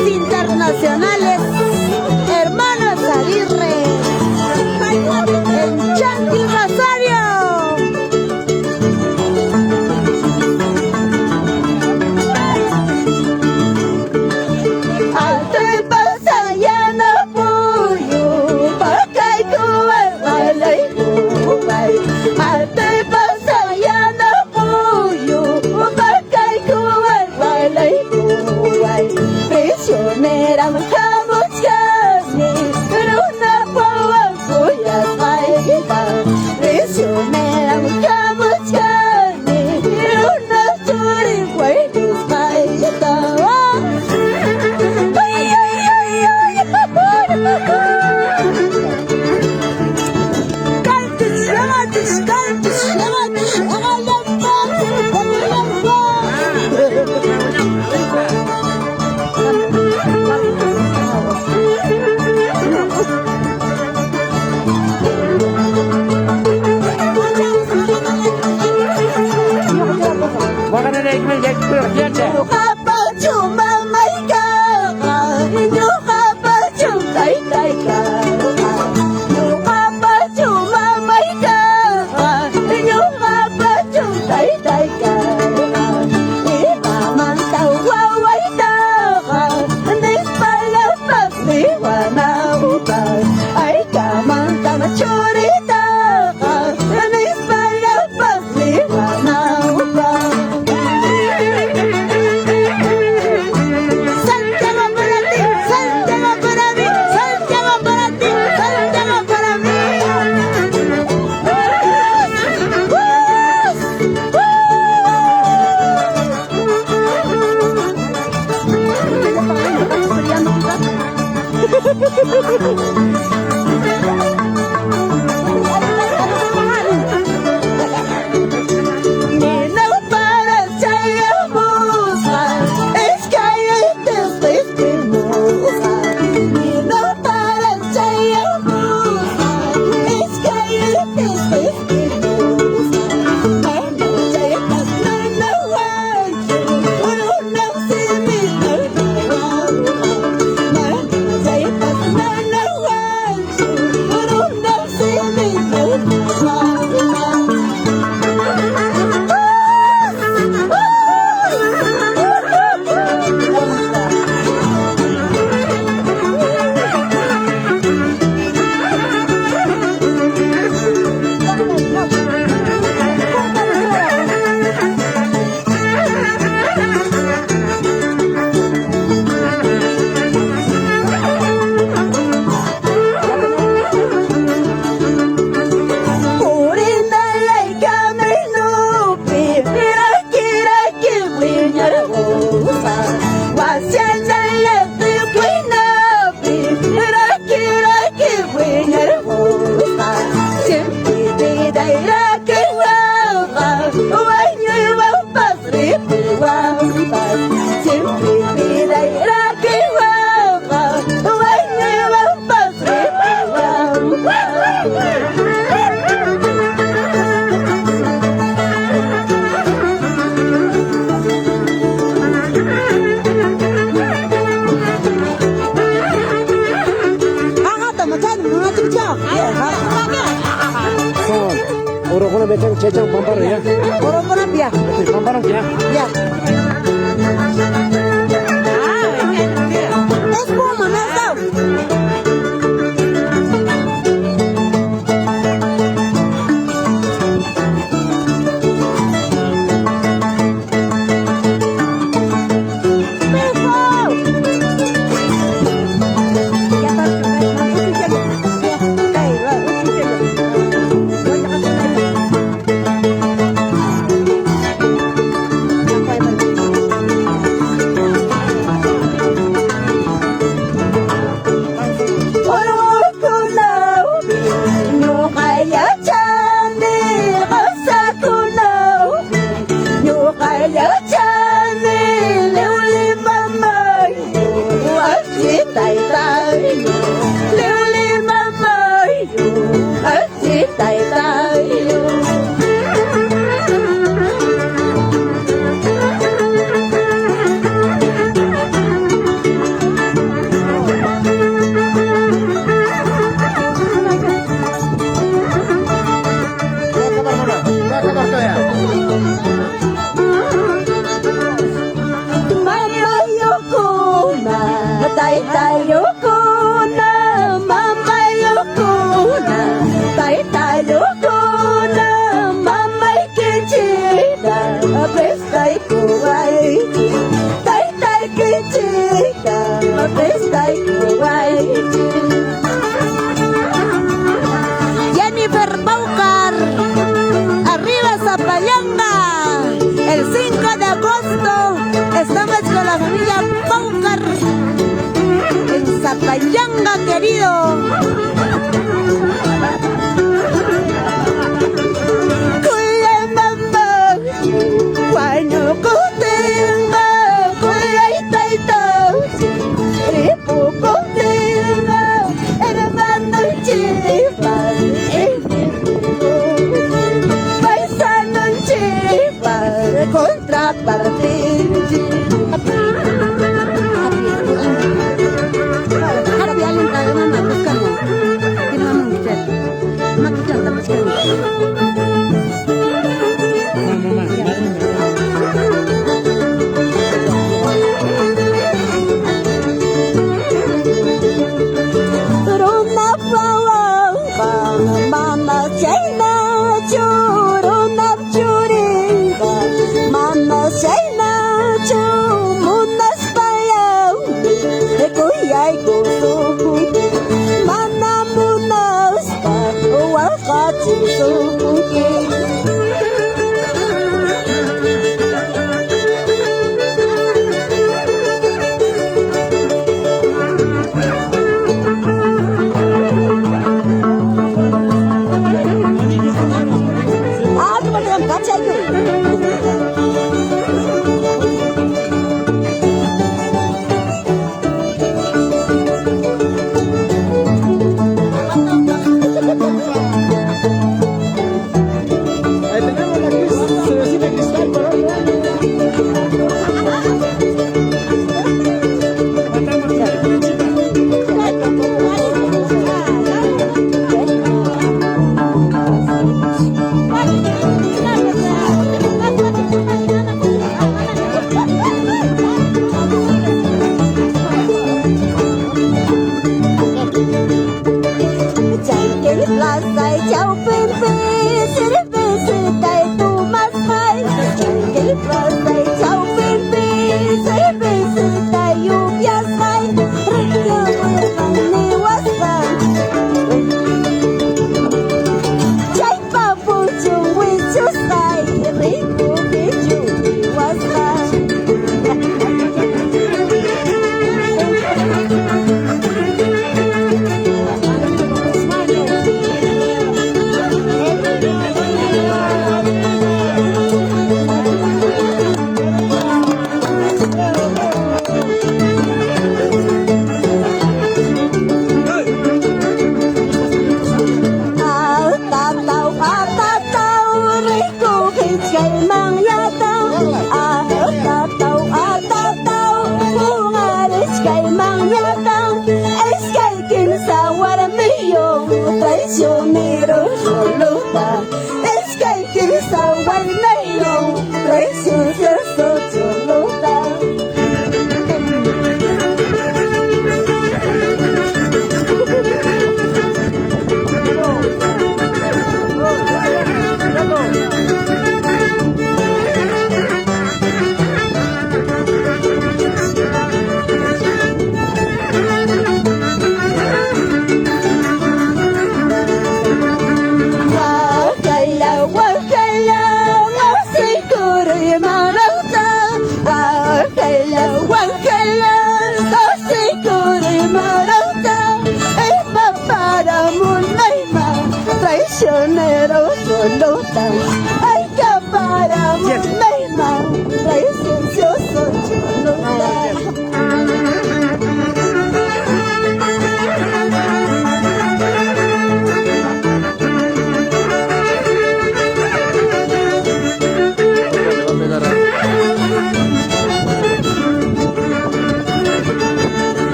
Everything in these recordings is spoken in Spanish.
Internacionales, hermanos Aguirre, en Chanqui Rosario. Altre pasayana puyo, pakai kuwai walai kuwai. Altre pasayana puyo, pakai kuwai walai kuwai. Prisionera kamu kami, runa bawa kuyas baita. Prisionera kamu kami, runa curi kuydus baita. Orang macam cecang pampar ya. Orang mana dia? Pamparan ya. Ya. Es como nada. Hãy subscribe cho kênh Ghiền Mì Gõ để không bỏ lỡ agosto estamos con la familia Paucar en Zapayanga, querido.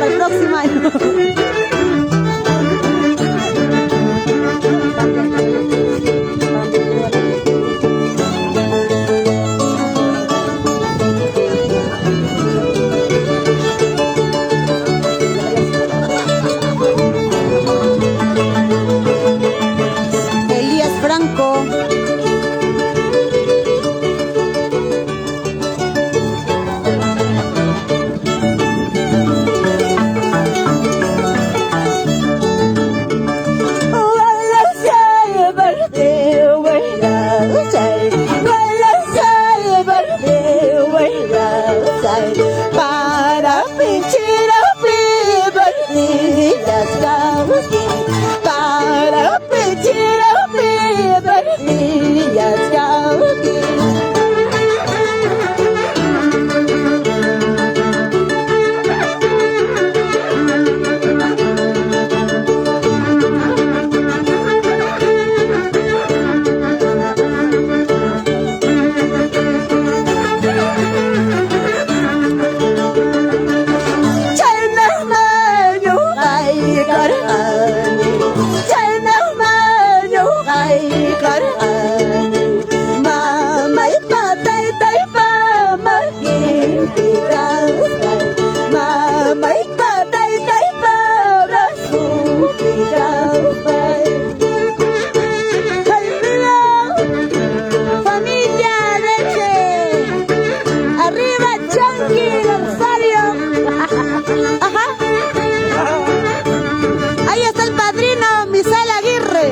el próximo año. Elías Franco. Para pinchar happy birthday, let's go. Para pinchar happy birthday, let's go. Familia Leche. Arriba Chanqui Rosario. Ajá. Ahí está el padrino, Misael Aguirre.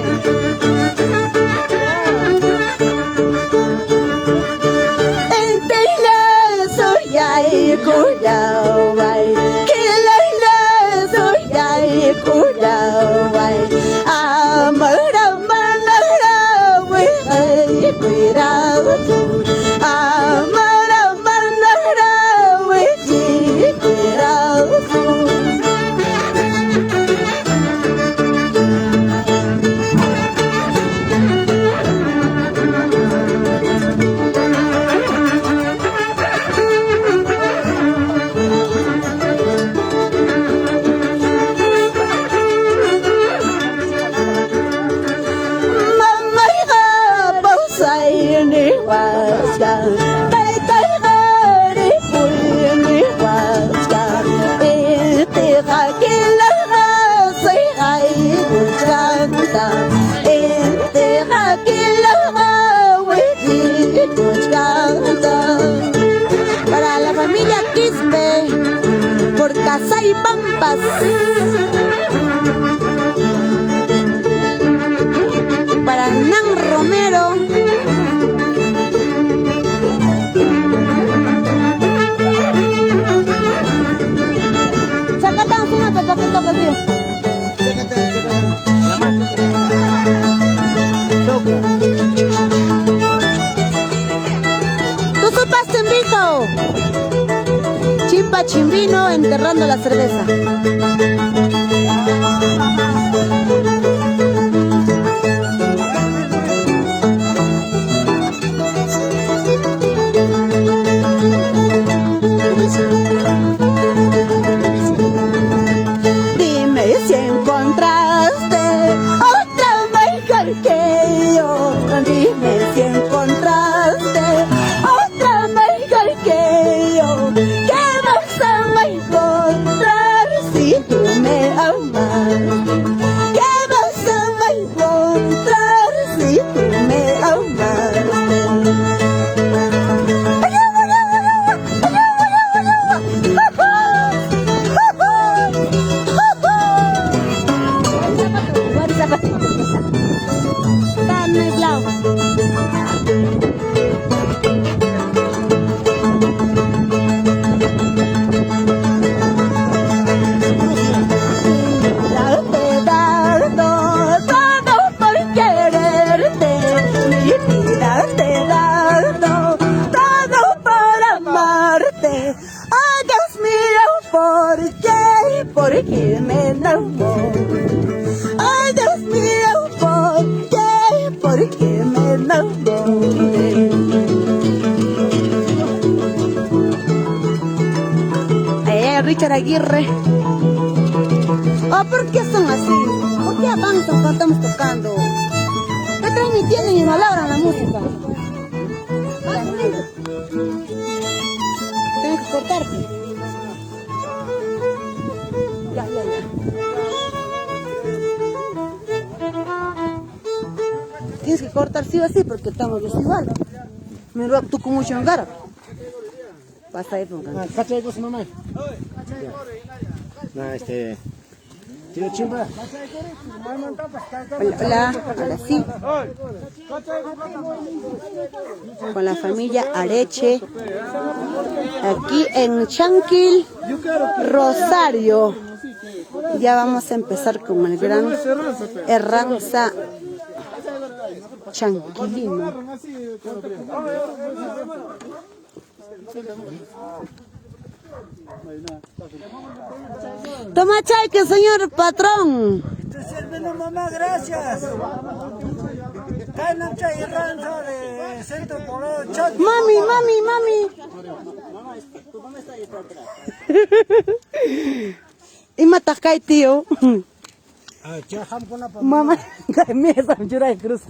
Para la familia Quispe, por Casay Pampas. Para Nan Romero. Sacatan una papacita contigo. ¿Tú supaste, Vito? Chimpa Chimbino enterrando la cerveza. Dime si encontraste otra mejor que yo. Dime si encontraste otra mejor que yo. ¿Qué vas a encontrar si tú me amas? ¿Qué vas a encontrar si tú me amas? Tan aislado. Darte todo por quererte, mi vida te dardo todo por amarte. Oh Dios mío, ¿por qué me enamoro? Oh Dios mío, ¿por qué me enamoré? Richard Aguirre. Oh, ¿por qué son así? ¿Por qué avanzan cuando estamos tocando? ¿Qué transmitiendo y malogran la música? Tienes que cortarte. Ya. Tienes que cortar sí o así porque estamos desigual. Me lo tú con mucho en cara. Pasa ahí, ponga. ¿Cachai con su mamá? No, tío Chimpa. Hola, sí. Con la familia Areche, aquí en Chanquil, Rosario. Ya vamos a empezar con el gran Herranza Chanquilino. Toma chayque, señor patrón. Te sirviendo, mamá, gracias. Caen chay rancho de Centro Poblado Chaco. Mami. Y matas kai, tío. Mamá, me esa muchura de cruz.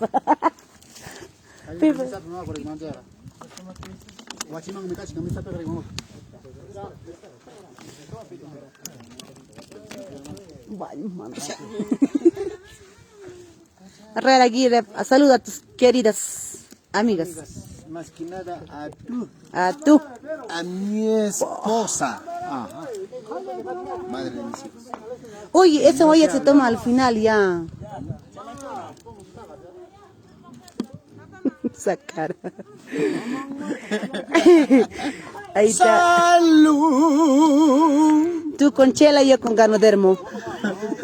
Herrera Aguirre, saluda a tus queridas amigas. Más que nada a tú. A tú. A mi esposa. Ajá. Madre de mis hijos. Oye, ese olla se toma al final ya. Esa cara. Ahí está. ¡Salud! Tú con chela y yo con ganodermo.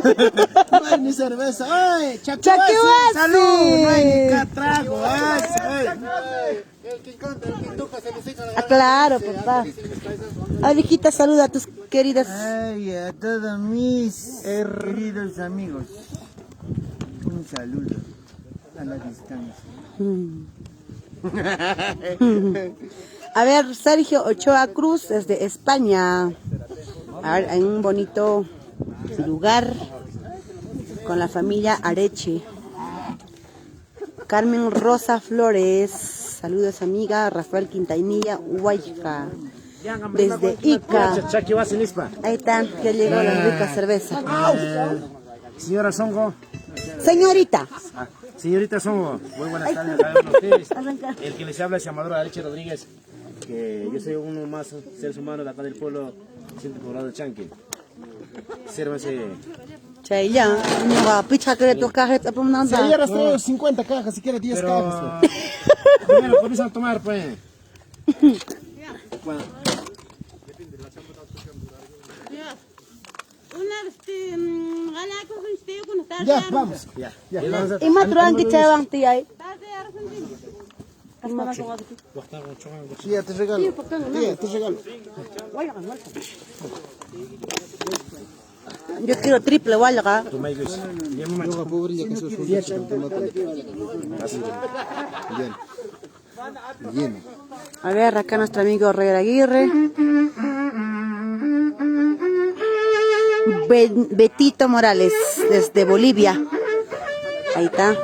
No hay ni cerveza. ¡Ay! ¡Chacuasi! ¡Salud! No hay ni catrago. ¡Ay! Ah, claro, papá. Ay, hijita, saluda a tus queridas. Ay, a todos mis queridos amigos. Un saludo a la distancia. A ver, Sergio Ochoa Cruz desde España. A ver, en un bonito lugar con la familia Areche. Carmen Rosa Flores, saludos amiga. Rafael Quintanilla, Huayca, desde Ica. Ahí está, ya llegó la rica cerveza. Señora Songo. Señorita. Señorita Songo, muy buenas tardes a todos ustedes. El que les habla es Amador Areche Rodríguez, que yo soy uno más seres humanos de acá del pueblo, Centro Poblado de Chanquil. Sérvase. Chaya, no va a pichar que le toca a Si ayer has traído 50 cajas, si quieres 10 cajas. Primero, comienza a tomar, pues. Bueno. Ya, vamos. Ya. Y matruan que chavan ti ahí. Tía, te regalo. Tía, te regalo. Yo quiero triple hualga. Yoga pobrilla que sos Lleno. A ver, acá nuestro amigo Herrera Aguirre. Betito Morales, desde Bolivia. Ahí está.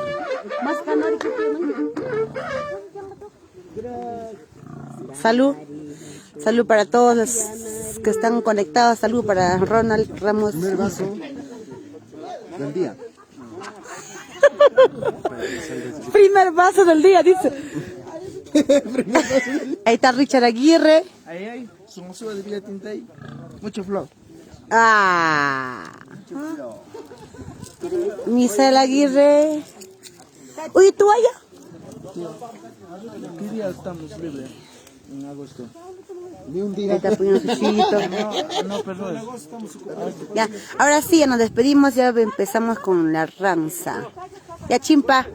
Salud. Salud para todos los que están conectados. Salud para Ronald Ramos. Primer vaso del día. Primer vaso del día, dice. Ahí está Richard Aguirre. Ahí, su museo de vida tinta ahí. Mucho flow. Ah. Misael Aguirre. Oye, ¿tú allá? ¿Qué día estamos libres? En agosto. Ni un Ahí día. está poniendo su chillito. No, perdón. Ya, ahora sí, ya nos despedimos, ya empezamos con la ranza. Ya, Chimpa.